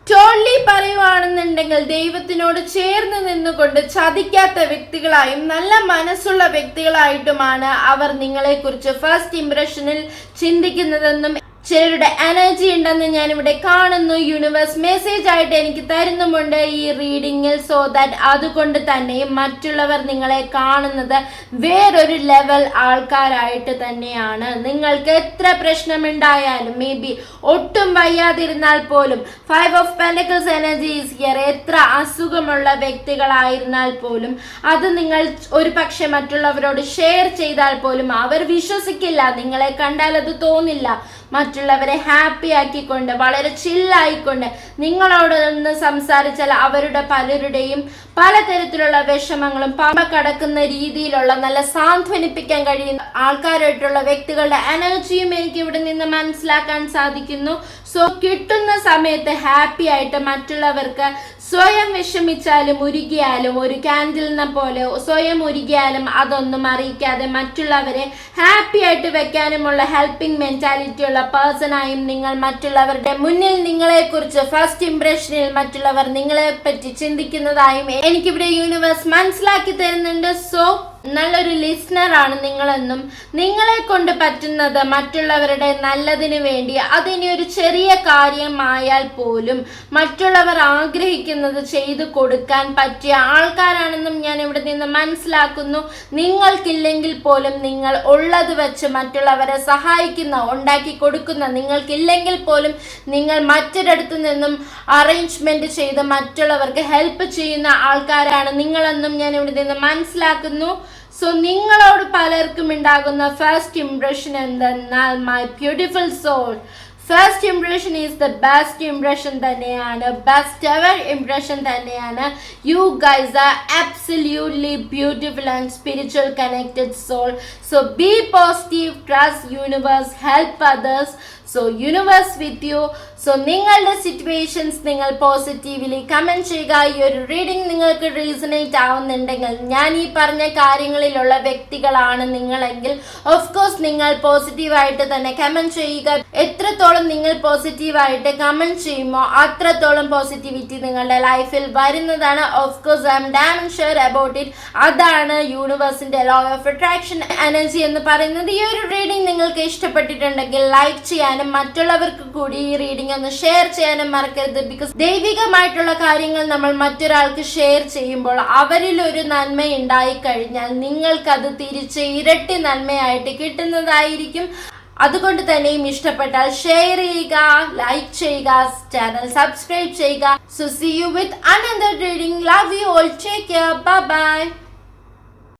ടോട്ടലി പറയുവാണെന്നുണ്ടെങ്കിൽ ദൈവത്തിനോട് ചേർന്ന് നിന്നുകൊണ്ട് ചതിക്കാത്ത വ്യക്തികളായും നല്ല മനസ്സുള്ള വ്യക്തികളായിട്ടുമാണ് അവർ നിങ്ങളെ കുറിച്ച് ഫസ്റ്റ് ഇംപ്രഷനിൽ ചിന്തിക്കുന്നതെന്നും ചിലരുടെ എനർജി ഉണ്ടെന്ന് ഞാനിവിടെ കാണുന്നു. യൂണിവേഴ്സ് മെസ്സേജ് ആയിട്ട് എനിക്ക് തരുന്നുമുണ്ട് ഈ റീഡിങ്ങിൽ. സോ ദാറ്റ് അതുകൊണ്ട് തന്നെ മറ്റുള്ളവർ നിങ്ങളെ കാണുന്നത് വേറൊരു ലെവൽ ആൾക്കാരായിട്ട് തന്നെയാണ്. നിങ്ങൾക്ക് എത്ര പ്രശ്നമുണ്ടായാലും, മേ ബി ഒട്ടും വയ്യാതിരുന്നാൽ പോലും, 5 of Pentacles energy is here, എത്ര അസുഖമുള്ള വ്യക്തികളായിരുന്നാൽ പോലും അത് നിങ്ങൾ ഒരു പക്ഷെ മറ്റുള്ളവരോട് ഷെയർ ചെയ്താൽ പോലും അവർ വിശ്വസിക്കില്ല. നിങ്ങളെ കണ്ടാൽ അത് തോന്നില്ല. മറ്റുള്ളവരെ ഹാപ്പി ആക്കിക്കൊണ്ട് വളരെ ചില്ലായിക്കൊണ്ട് നിങ്ങളോടൊന്ന് സംസാരിച്ചാൽ അവരുടെ പലരുടെയും പലതരത്തിലുള്ള വിഷമങ്ങളും പമ്പ കടക്കുന്ന രീതിയിലുള്ള നല്ല സാന്ത്വനിപ്പിക്കാൻ കഴിയുന്ന ആൾക്കാരായിട്ടുള്ള വ്യക്തികളുടെ എനർജിയും എനിക്ക് ഇവിടെ നിന്ന് മനസ്സിലാക്കാൻ സാധിക്കുന്നു. സോ കിട്ടുന്ന സമയത്ത് ഹാപ്പി ആയിട്ട് മറ്റുള്ളവർക്ക് സ്വയം വിഷമിച്ചാലും ഉരുകിയാലും ഒരു ക്യാൻഡിലിനെ പോലെ സ്വയം ഉരുകിയാലും അതൊന്നും അറിയിക്കാതെ മറ്റുള്ളവരെ ഹാപ്പി ആയിട്ട് വെക്കാനുമുള്ള ഹെൽപ്പിംഗ് മെന്റാലിറ്റി ഉള്ള പേഴ്സണായും നിങ്ങൾ മറ്റുള്ളവരുടെ മുന്നിൽ നിങ്ങളെക്കുറിച്ച് ഫസ്റ്റ് ഇംപ്രഷനിൽ മറ്റുള്ളവർ നിങ്ങളെ പറ്റി ചിന്തിക്കുന്നതായും എനിക്കിവിടെ യൂണിവേഴ്സ് മനസ്സിലാക്കി തരുന്നുണ്ട്. സോ നല്ലൊരു ലിസ്ണർ ആണ് നിങ്ങളെന്നും നിങ്ങളെ കൊണ്ട് പറ്റുന്നത് മറ്റുള്ളവരുടെ നല്ലതിന് വേണ്ടി അതിനി ഒരു ചെറിയ കാര്യമായാൽ പോലും മറ്റുള്ളവർ ആഗ്രഹിക്കുന്നത് ചെയ്തു കൊടുക്കാൻ പറ്റിയ ആൾക്കാരാണെന്നും ഞാൻ ഇവിടെ നിന്ന് മനസ്സിലാക്കുന്നു. നിങ്ങൾക്കില്ലെങ്കിൽ പോലും നിങ്ങൾ ഉള്ളത് വെച്ച് മറ്റുള്ളവരെ സഹായിക്കുന്ന ഉണ്ടാക്കി കൊടുക്കുന്ന നിങ്ങൾക്കില്ലെങ്കിൽ പോലും നിങ്ങൾ മറ്റൊരിടത്തു നിന്നും അറേഞ്ച്മെന്റ് ചെയ്ത് മറ്റുള്ളവർക്ക് ഹെൽപ്പ് ചെയ്യുന്ന ആൾക്കാരാണ് നിങ്ങളെന്നും ഞാൻ ഇവിടെ നിന്ന് മനസ്സിലാക്കുന്നു. സോ നിങ്ങളോട് പലർക്കും ഉണ്ടാകുന്ന ഫസ്റ്റ് ഇംപ്രഷൻ എന്തെന്നാൽ my beautiful soul, first impression is the best impression തന്നെയാണ്, ബെസ്റ്റ് എവർ ഇംപ്രഷൻ തന്നെയാണ്. You guys are absolutely beautiful and spiritual connected soul. So be positive, trust universe, help others. So universe with you. So നിങ്ങളുടെ situations നിങ്ങൾ positively comment ചെയ്യുക. ഈ ഒരു reading നിങ്ങൾക്ക് resonate ആവുന്നുണ്ടെങ്കിൽ, ഞാൻ ഈ പറഞ്ഞ കാര്യങ്ങളിലുള്ള വ്യക്തികളാണ് നിങ്ങളെങ്കിൽ ഓഫ് കോഴ്സ് നിങ്ങൾ പോസിറ്റീവായിട്ട് തന്നെ കമൻറ്റ് ചെയ്യുക. എത്രത്തോളം നിങ്ങൾ പോസിറ്റീവായിട്ട് കമൻറ്റ് ചെയ്യുമോ അത്രത്തോളം പോസിറ്റിവിറ്റി നിങ്ങളുടെ ലൈഫിൽ വരുന്നതാണ്. Of course I M dam sure about it. അതാണ് യൂണിവേഴ്സിന്റെ ലോ ഓഫ് അട്രാക്ഷൻ എനർജി എന്ന് പറയുന്നത്. ഈ ഒരു റീഡിംഗ് നിങ്ങൾക്ക് ഇഷ്ടപ്പെട്ടിട്ടുണ്ടെങ്കിൽ ലൈക്ക് ചെയ്യാനും മറ്റുള്ളവർക്ക് കൂടി ഈ റീഡിംഗ് ഒന്ന് ഷെയർ ചെയ്യാനും മറക്കരുത്. ബിക്കോസ് ദൈവികമായിട്ടുള്ള കാര്യങ്ങൾ നമ്മൾ മറ്റൊരാൾക്ക് ഷെയർ ചെയ്യുമ്പോൾ അവരിൽ ഒരു നന്മ ഉണ്ടായി കഴിഞ്ഞാൽ നിങ്ങൾക്കത് തിരിച്ച് ഇരട്ടി നന്മയായിട്ട് കിട്ടുന്നതായിരിക്കും. അതുകൊണ്ട് തന്നെയും ഇഷ്ടപ്പെട്ടാൽ ഷെയർ ചെയ്യുക, ലൈക്ക് ചെയ്യുക, ചാനൽ സബ്സ്ക്രൈബ് ചെയ്യുക. So see you with another reading. Love you all. Take care. Bye by.